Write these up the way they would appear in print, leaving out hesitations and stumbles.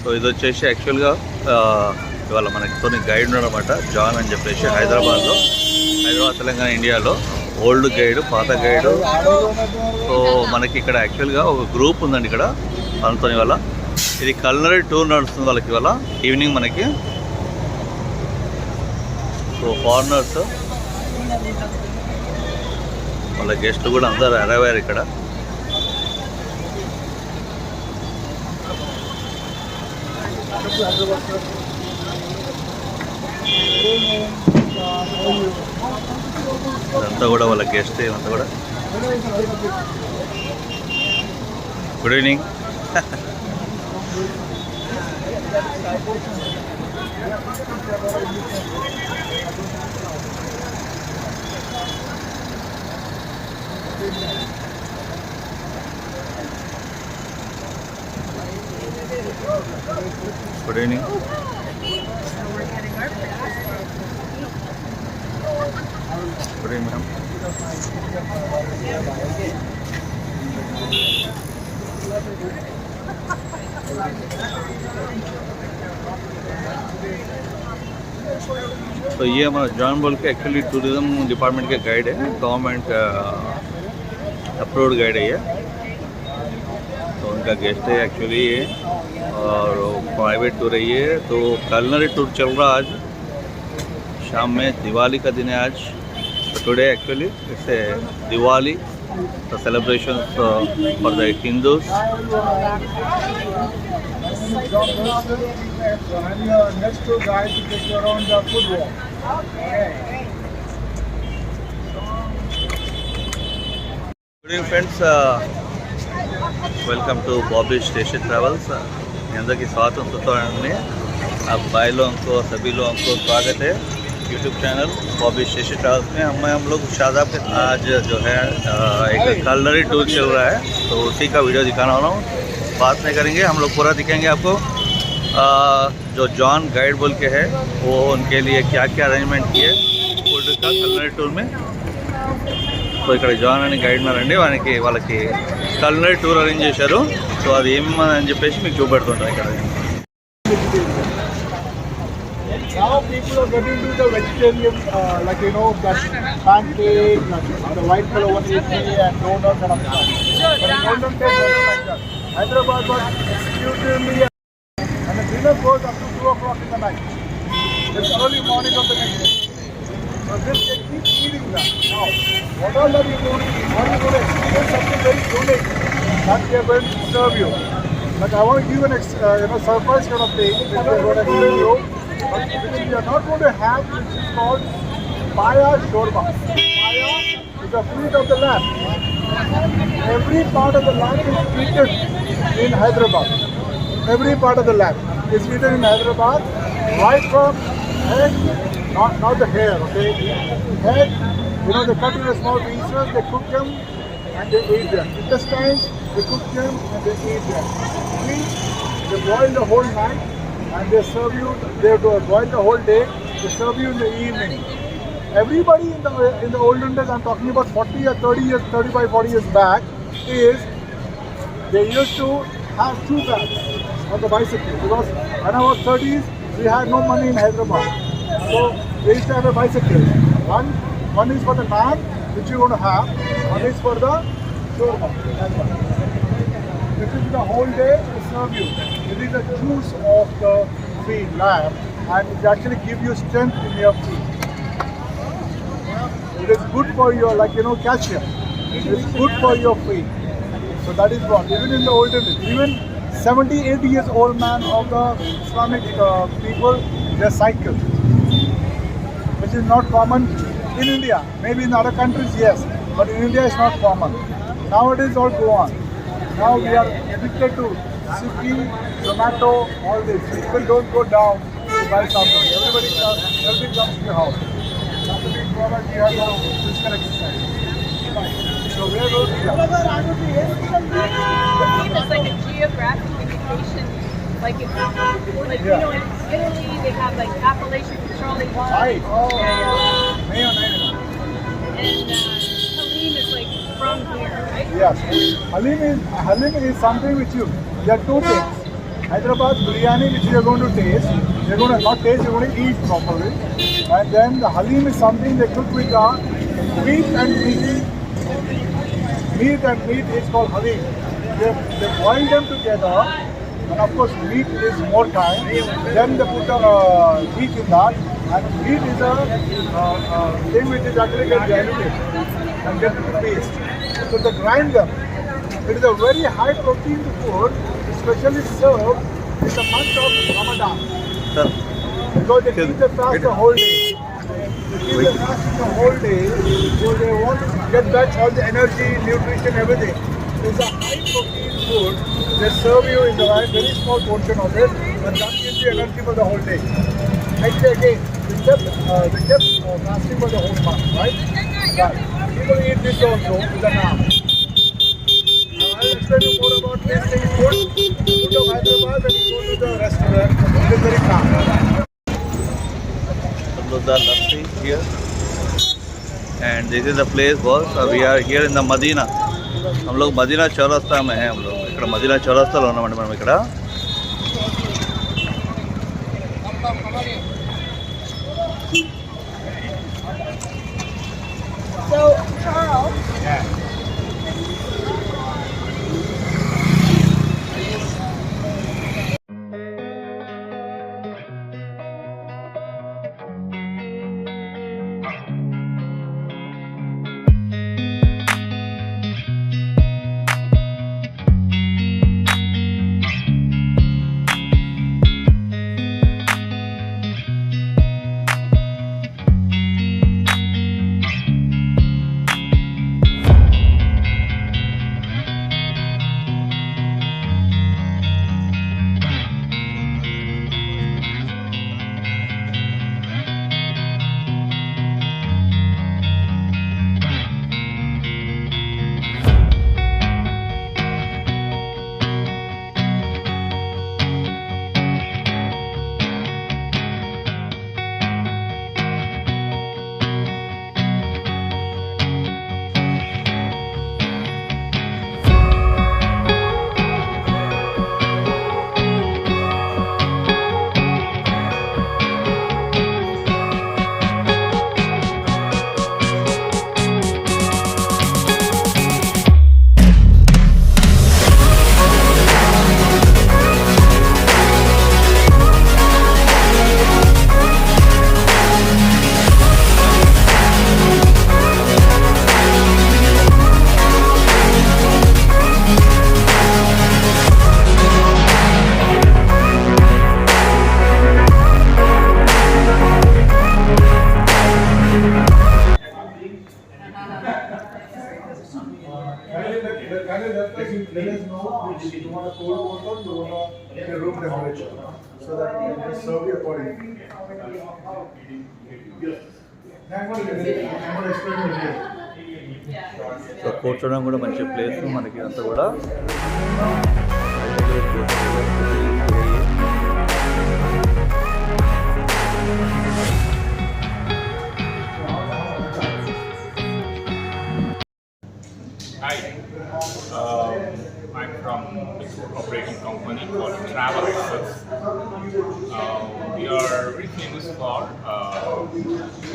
So ఇది వచ్చేసి యాక్చువల్గా ఇవాళ మనతో గైడ్ ఉన్నాడనమాట, జాన్ అని చెప్పేసి హైదరాబాద్ తెలంగాణ ఇండియాలో ఓల్డ్ గైడ్, పాత గైడ్. సో మనకి ఇక్కడ యాక్చువల్గా ఒక గ్రూప్ ఉందండి ఇక్కడ మనతో. ఇవాళ ఇది కల్నరీ టూర్ నడుస్తుంది వాళ్ళకి ఇవాళ ఈవినింగ్ మనకి. సో ఫారినర్స్ వాళ్ళ గెస్ట్లు కూడా అందరూ అరైవ్ అయ్యారు ఇక్కడ. ఇదంతా కూడా వాళ్ళ గెస్ట్, ఇదంతా కూడా. Good evening. Good evening. Good evening, ma'am. तो ये हमारा जॉन बोल के एक्चुअली टूरिज्म डिपार्टमेंट के गाइड है, गवर्नमेंट अप्रूव्ड गाइड है ये. तो उनका गेस्ट है एक्चुअली ये, और प्राइवेट टूर है ये. तो कलनरी टूर चल रहा आज शाम में. दिवाली का दिन है आज. तो today actually it's a Diwali, the celebrations for the Hindus. I'm your next tour guide to take you around the food walk. Good evening friends, welcome to Bobbystastytravel Travels. अंदर की स्वागत है. आप भाई लोगों को, सभी लोगों को स्वागत है यूट्यूब चैनल बॉबीस्ताstytravel में. हम लोग शादाब के आज जो है एक कलनरी टूर चल रहा है, तो उसी का वीडियो दिखाना हो रहा हूँ. बात नहीं करेंगे, हम लोग पूरा दिखाएंगे आपको. जो जॉन गाइड बोल के है वो उनके लिए क्या क्या अरेंजमेंट किए फूड का कलनरी टूर में. సో ఇక్కడ జాన్ అని గైడ్ ఉన్నారండి, వాళ్ళకి కల్నరీ టూర్ అరేంజ్ చేశారు. సో అది ఏమని చెప్పేసి మీకు చూపెడుతుంటాను ఇక్కడ. Now people are getting into the vegetarian, like you know, that pancake, the white color one idli and donuts and stuff. But in olden days, it wasn't like that. Hyderabad was exclusively, and the dinner goes up to 2 o'clock in the night. It's early morning of the next day. So this they keep eating that. Now, what all are you going to experience something very unique that we are going to serve you. Like I want to give an surprise kind of thing which we are going to give you. But which we are not going to have, which is called Miya shawarma. Miya is the feet of the lamb. Every part of the lamb is eaten in Hyderabad. Every part of the lamb is eaten in Hyderabad, right from head, not the hair, okay? Head, they cut into small pieces, they cook them and they eat them. Intestines, they cook them and they eat them. Meat, they boil the whole night. And they serve you, they boil the whole day, they serve you in the evening. Everybody in the olden days, I'm talking about 40 or 30 years, 35, 40 years back, is they used to have 2 bags on the bicycle. Because when I was 30s, we had no money in Hyderabad. So they used to have a bicycle. One is for the naan, which you're going to have. One is for the shawarma. This is the whole day to serve you. It is the juice of the feed lamb, and it actually gives you strength in your feet. It is good for your, calcium. It is good for your feet. So that is what. Even in the olden days, even 70, 80 years old man of the Islamic people, they cycle, which is not common in India. Maybe in other countries, yes, but in India it's not common. Nowadays all go on. Now we are addicted to Swiggy, Zomato, all this. People don't go down to buy something. Everything comes to your house. That's the big problem. We have now physical exercise. So where will we go? It's like a geographic indication. Like in Italy, they have like Appalachian petroleum wine. Right. Oh, And Halim is like from here, right? yes. Halim is something which there are 2 things. Hyderabad biryani which you're going to taste. You're going to not taste, you're going to eat properly. And then the halim is something they cook with meat and meat. Meat and meat is called halim. They boil them together, and of course meat is more time. Then they put the meat in that, and meat is a thing which is actually get diluted and get into paste. So they grind them. It is a very high protein food, especially served in the month of Ramadan. Sir, Because they keep the fast the whole day. They keep the fast the whole day, so they want to get back all the energy, nutrition, everything. It's a high protein food. They serve you in the very small portion of it, and that gives you energy for the whole day. Next day again, they kept fasting for the whole month, right? Right. People eat this also with the naan. Now I'll explain you more about tasting food of Hyderabad when you go to the restaurant. It is very calm. the lassi here. And this is the place boss. We are here in the Madina. हम लोग Medina चौरास्ता में हैं. हम लोग ఇక్కడ మదీనా చౌరస్తాలో ఉన్నామండి మనం ఇక్కడ. So, Charles. Yeah. Let us know if you want a cold water, you want a room temperature, so that we can just serve you accordingly. I'm going to explain it here. So కూర్చోవడం కూడా మంచి place మనకి అంతా కూడా. Hi, I'm from the tour operating company called Travel Express. We are very famous for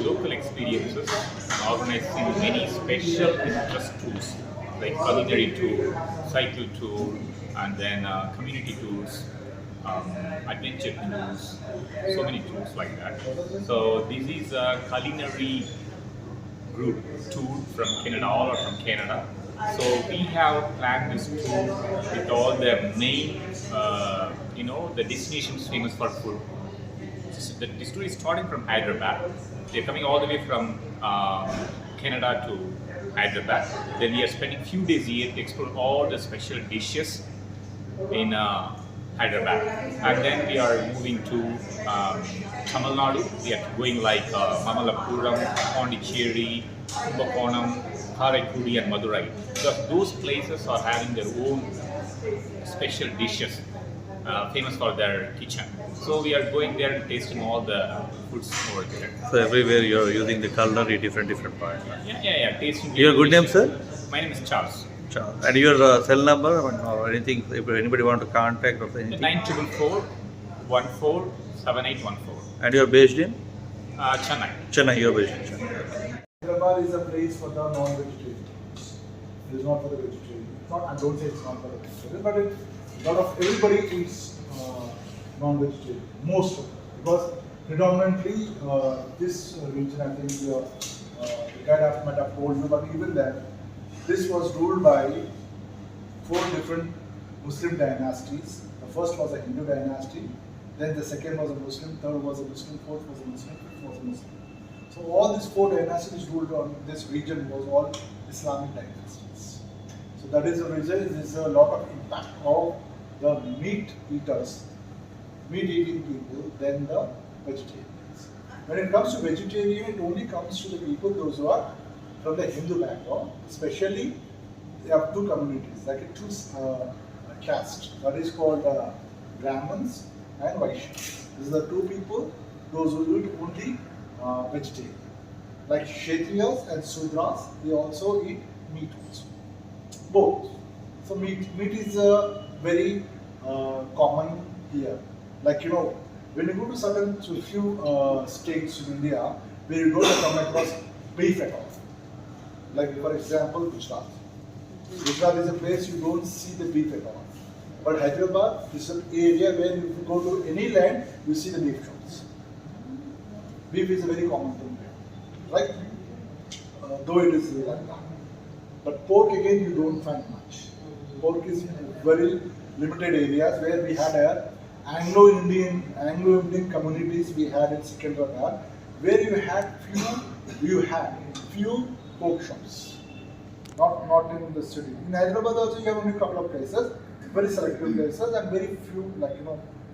local experiences and organizing many special interest tours like culinary tour, cycle tour, and then community tours, adventure tours, so many tours like that. So this is a culinary group tour from Canada, all are from Canada. So we have planned this tour with all the main, the destinations famous for food. This tour is starting from Hyderabad. They're coming all the way from Canada to Hyderabad. Then we are spending few days here to explore all the special dishes in Hyderabad. And then we are moving to Tamil Nadu. We are going like Mamalapuram, Pondicherry, Kumbakonam, Karaikudi and Madurai. Because those places are having their own special dishes, famous for their kitchen. So we are going there and tasting all the foods over there. So everywhere you are using the culinary different parts. Yeah. Tasting. Your good name, sir? My name is Charles. And your cell number or anything, if anybody want to contact or anything? 9444 And you are based in? Chennai. Chennai, you are based in Chennai. Hyderabad is a place for the non-vegetarians. It is not for the vegetarians. It's not, I don't say it's not for the vegetarians, but everybody eats non-vegetarian. Most of it. Because predominantly this region, I think the guide might have told you, but even then, this was ruled by 4 different Muslim dynasties. The first was a Hindu dynasty, then the second was a Muslim, third was a Muslim, fourth was a Muslim, fifth was a Muslim. So all these 4 dynasties ruled on this region was all Islamic dynasties. So that is the reason there is a lot of impact of the meat eaters, meat eating people than the vegetarians. When it comes to vegetarian, it only comes to the people those who are from the Hindu background, especially they have 2 communities, like 2 castes. That is called Brahmins and Vaishyas. These are the 2 people, those who eat only vegetarian. Like Kshatriyas and Sudras, they also eat meat also. Both. So meat is very common here. Like when you go to few states in India where you don't come across beef at all. Like for example, Gujarat. Gujarat is a place you don't see the beef at all. But Hyderabad is an area where if you go to any land, you see the beef shops. Beef is a very common thing there, right? Though it is like that. But pork again you don't find much. Pork is in very limited areas where we had Anglo-Indian communities we had in Secunderabad, where you had few pork shops. Not in the city. In Hyderabad also you have only a couple of places, very selective places, and very few, like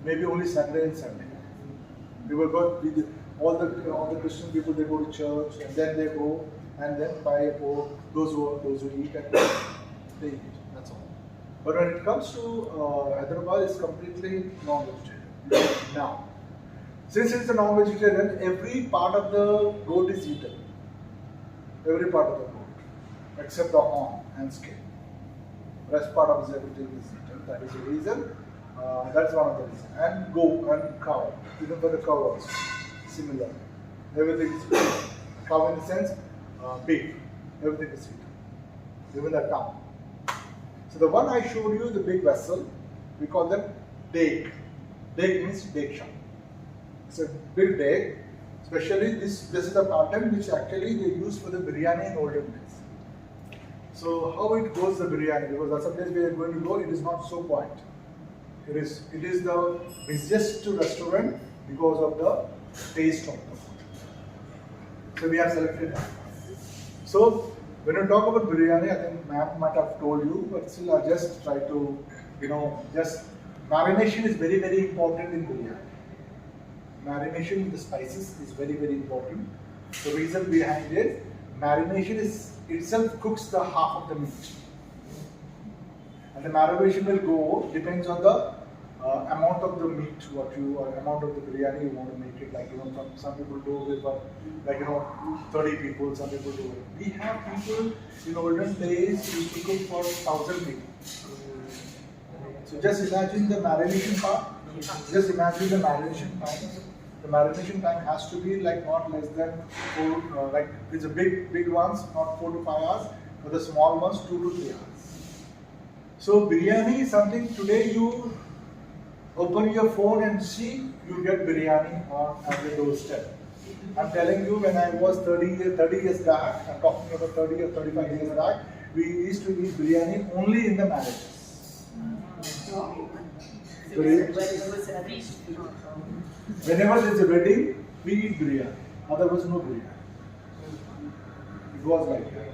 maybe only Saturday and Sunday. All the Christian people, they go to church and then they go and then buy a pork. Those who eat and they eat. That's all. But when it comes to Hyderabad, it's completely non-vegetarian. Now, since it's a non-vegetarian, every part of the goat is eaten. Every part of the goat, except the horn and skin. Rest part of everything is eaten. That is the reason. That's one of the reasons. And goat and cow, even for the cow also, similar. Everything is eaten. Cow in the sense, beef. Everything is eaten. Even the tongue. So the one I showed you, the big vessel, we call them deg. Deg means deksha. It's a big deg. Especially this is the pattern which actually they use for the biryani in olden days. So how it goes the biryani, because that's the place we are going to go, it is not so quiet. It is the busiest restaurant because of the taste of the food. So we have selected that. So when you talk about biryani, I think ma'am might have told you, but still I just try to, just marination is very, very important in biryani. Marination with the spices is very, very important. The reason behind it, marination itself cooks the half of the meat. And the marination will go, depends on the amount of the meat, amount of the biryani you want to make it. Like, some people do with 30 people, some people do it. We have people in olden days used to cook for 1,000 people. So just imagine the marination part. Just imagine the marination time. The marination time has to be like not less than 4, like it's a big ones, not 4 to 5 hours, but the small ones 2 to 3 hours. So biryani is something today you open your phone and see, you get biryani at the doorstep. I'm telling you, when I was 30 years back, I'm talking about 30 or 35 years back, we used to eat biryani only in the marriages. Whenever there's a wedding, we eat biryani. Otherwise, no biryani. It was like that.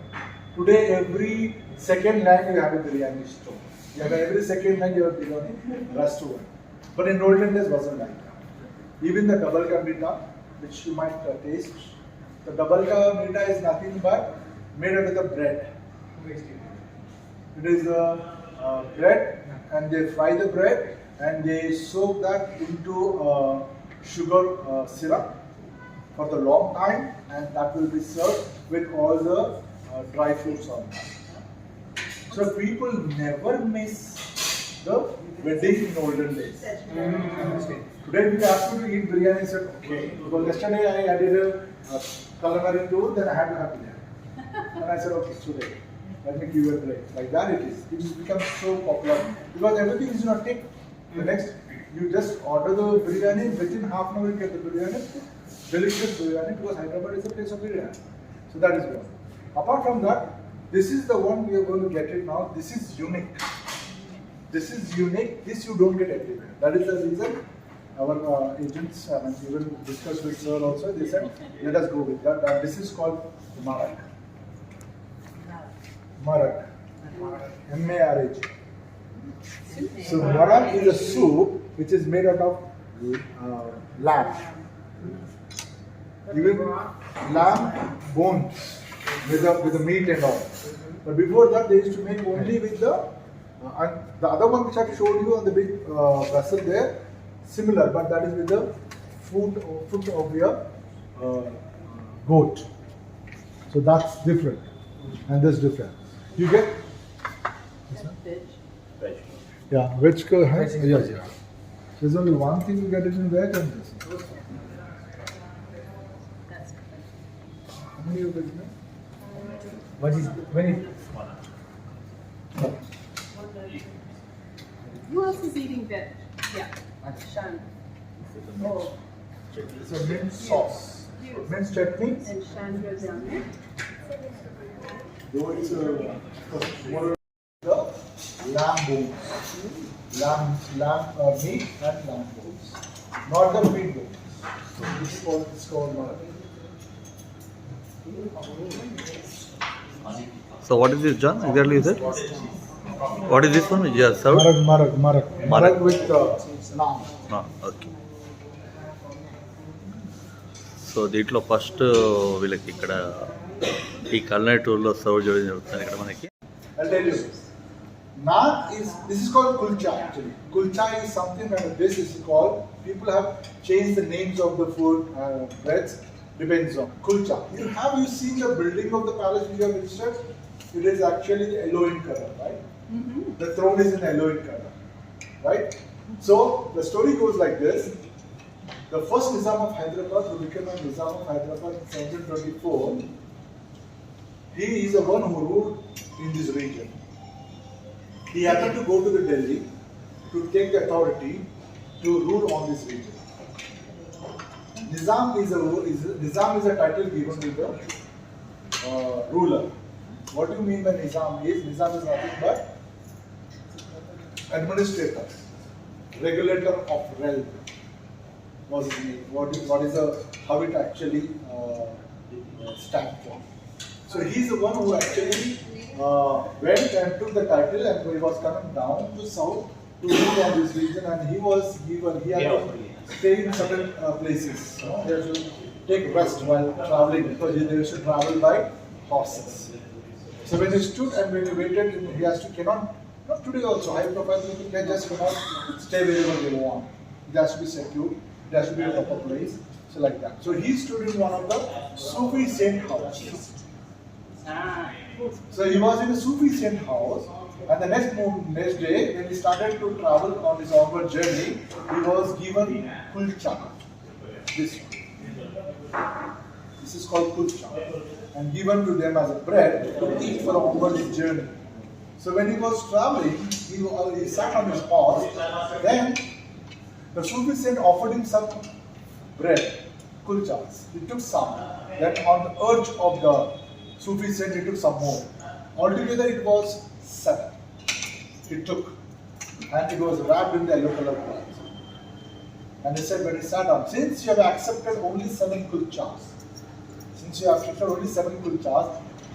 Today, every second line you have a biryani store. Every second line you have a biryani restaurant. But in olden days, wasn't like that. Even the double ka meeta, which you might taste, the double ka meeta is nothing but made out of the bread. It is bread, and they fry the bread and they soak that into sugar syrup for the long time, and that will be served with all the dry fruits on that. So So people never miss the wedding in olden days. Today we asked you to eat biryani, I said okay. Because yesterday I did a culinary tour, then I had to have biryani. And I said okay, today, let me give you a break. Like that it is. It has become so popular. Because everything is not take. The next, you just order the biryani, within half an hour you get the biryani. Delicious biryani, because Hyderabad is a place of biryani. So that is one. Apart from that, this is the one we are going to get it now. This is unique. This is unique. This you don't get everywhere. That is the reason our agents and even discussed with sir also. They said, let us go with that. And this is called Marak. Marak. M-A-R-A-G. So Marak is a soup which is made out of lamb. Even lamb bones with the meat and all. But before that, they used to make only with the and the other one which I showed you on the big vessel there, similar, but that is with the foot of your goat. So that's different, and this different. You get Veg. yeah, veg has yes, yeah. There's only one thing you get it in veg and this. That's How many you get it? What is when it? Who else is eating veg? Yeah. Shan. Oh, It's a mint sauce, mint chutney. and Chandra down there. Though it's more the lamb bones, lamb meat and lamb bones, not the meat bones. So this is called So what is this, John? Exactly you said? What is this one? Yes, sir. Marak with naan. No, okay. So దీంట్లో first వీళ్ళకి ఇక్కడ ఈ culinary టూర్లో serve చేయడం జరుగుతుంది ఇక్కడ మనకి. I'll tell you. Naan this is called kulcha actually. Kulcha is something that this is called. People have changed the names of the food breads. Depends on kulcha. Have you seen the building of the palace we have visited? It is actually the yellow in color, right? The throne is in yellow in color, right? So the story goes like this. The first Nizam of Hyderabad, who became a Nizam of Hyderabad in 1724, he is the one who ruled in this region. He happened to go to the Delhi to take the authority to rule on this region. Nizam is a title given to the ruler. What do you mean by Nizam is nothing but administrator, regulator of realm. Was his name? What is how it actually stands for? So he's the one who actually went and took the title, and he was coming down to south to rule on this region, and he had to stay in certain places. He had to take rest while traveling because they used to travel by horses. So when he stood and when he waited, he cannot, not today also, high profile people can just cannot stay wherever they want. It has to be secure, it has to be a proper place, so like that. So he stood in one of the Sufi saint houses. So he was in a Sufi saint house, and the next day when he started to travel on his onward journey, he was given kulcha. This is called kulcha, and given to them as a bread to eat for onward his journey. So when he was traveling, he sat on his horse. Then the Sufi saint offered him some bread, kulchas. He took some. Then on the urge of the Sufi saint, he took some more. Altogether it was 7. He took, and it was wrapped in the yellow color cloth. And he said when he sat down, since you have accepted only 7 kulchas,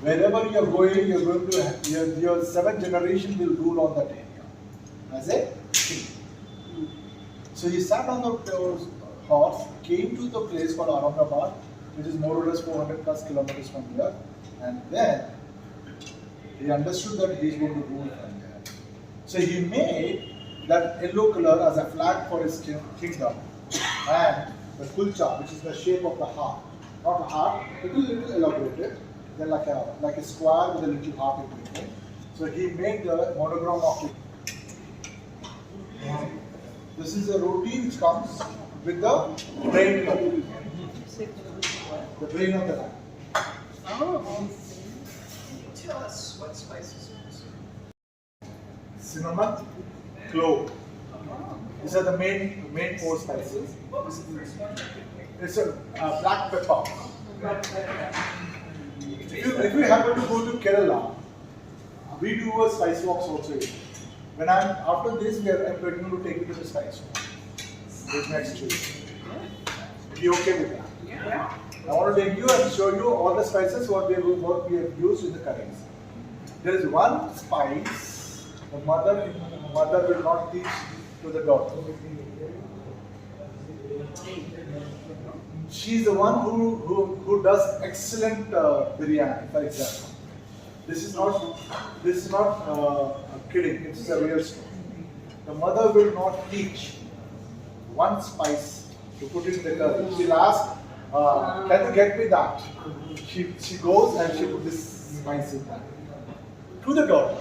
wherever you are going to your 7th generation will rule on that area as a king. So he sat on the horse, came to the place called Aurangabad, which is more or less 400 plus kilometers from here, and then he understood that he is going to rule from there. So he made that yellow color as a flag for his kingdom, and the kulcha, which is the shape of the heart, not a heart, little elaborated, then like a square with a little heart in between. So he made the monogram of it. This is a roti which comes with the brain curry. The brain of the lamb. Tell us what spices. Cinnamon, clove. These are the main four spices. It's a black pepper. If you happen to go to Kerala, we do a spice walks also. When after this, I'm going to take you to the spice walk. This next week. Be okay with that? Yeah. I want to take you and show you all the spices what we have used in the curries. There is one spice the mother will not teach to the daughter. She's the one who does excellent biryani, for example. This is not kidding. It's a real story. The mother will not teach one spice to put in the curry. She'll ask, "Can you get me that?" She goes and she puts this spice in that. To the daughter.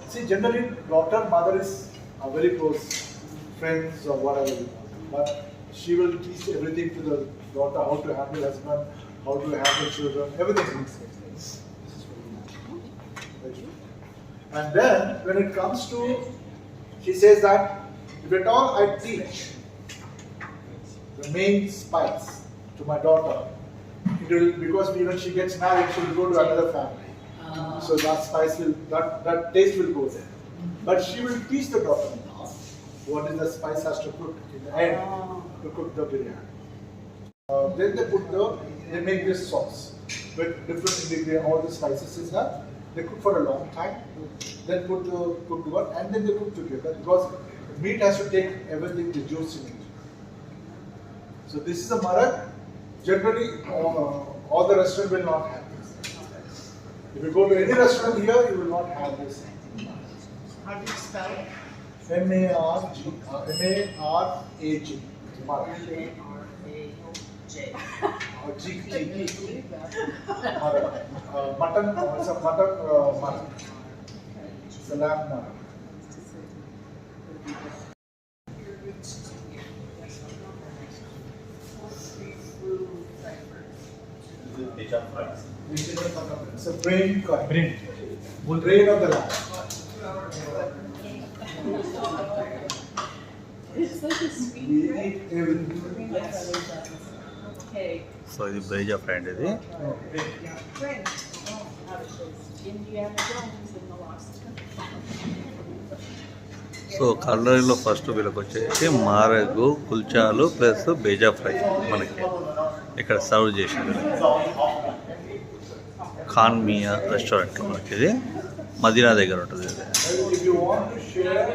See, generally, mother is a very close friends or whatever, but she will teach everything to the daughter, how to handle husband, how to handle children, everything. This is very true. And then, when it comes to, she says that, if at all I teach the main spice to my daughter, it will, because when she gets married, she will go to another family. So that spice will, that taste will go there. But she will teach the daughter what is the spice has to put in the end to cook the biryani. Then they make this sauce with different ingredients, all the spices is that they cook for a long time, then put the cooked one, and then they cook together because meat has to take everything, the juice in it. So this is a marak. Generally, all the restaurant will not have this. If you go to any restaurant here, you will not have this. How do you spell it? M-A-R-A-G. Marak. M-A-R-A-J. Or G. Mutton, it's a mutton marak. It's a lamb marak. It's a brain curry. Brain of the lamb. It's such a sweet We bread. eat everything. Okay. So ఇది bheja friend ఇది Friend. Indiana Jones in the Lost. So కర్నూలులో first వీళ్ళకి వచ్చేసి మారగు కుల్చాలు plus bheja fry మనకి ఇక్కడ serve చేసింది ఖాన్ మియా రెస్టారెంట్లో మనకి ఇది మదీనా దగ్గర ఉంటుంది ఇది If you want to share,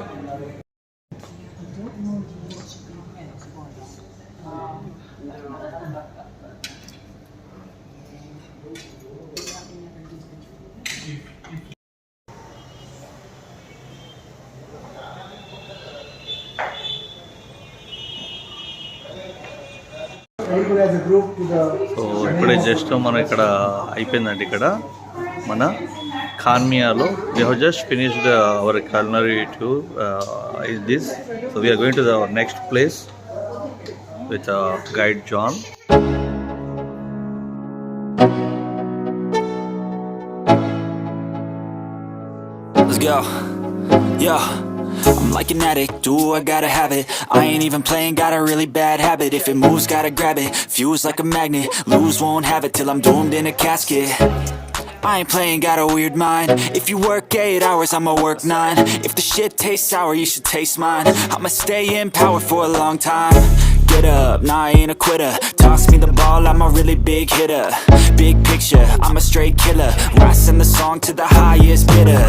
everybody has a group to the. So ఇప్పుడే జస్ట్ మనం ఇక్కడ అయిపోయిందండి ఇక్కడ మన ఖాన్మియాలో we have just finished our culinary tour is this. So we are going to the next place with guide John. Let's go. Yo, I'm like an addict, do I gotta have it. I ain't even playing, got a really bad habit. If it moves, gotta grab it, fuse like a magnet. Lose, won't have it till I'm doomed in a casket. I ain't playing, got a weird mind. If you work 8 hours, I'ma work 9. If the shit tastes sour, you should taste mine. I'ma stay in power for a long time. Get up, nah, I ain't a quitter. Toss me the ball, I'm a really big hitter. Big picture, I'm a straight killer. Rising the song to the highest bidder.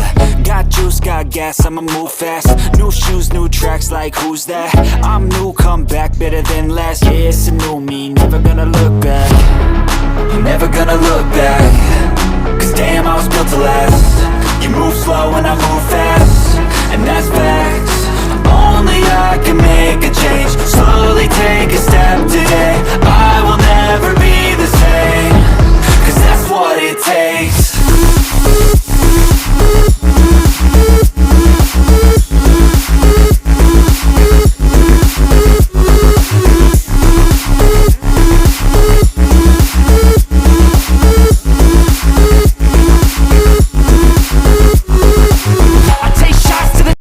Got juice, got gas, I'ma move fast. New shoes, new tracks, like who's that? I'm new, come back, better than last. Yeah, it's a new me, never gonna look back. Never gonna look back. Cause damn, I was built to last. You move slow and I move fast, and that's facts. Only I can make a change. Slowly take a step today. I will never be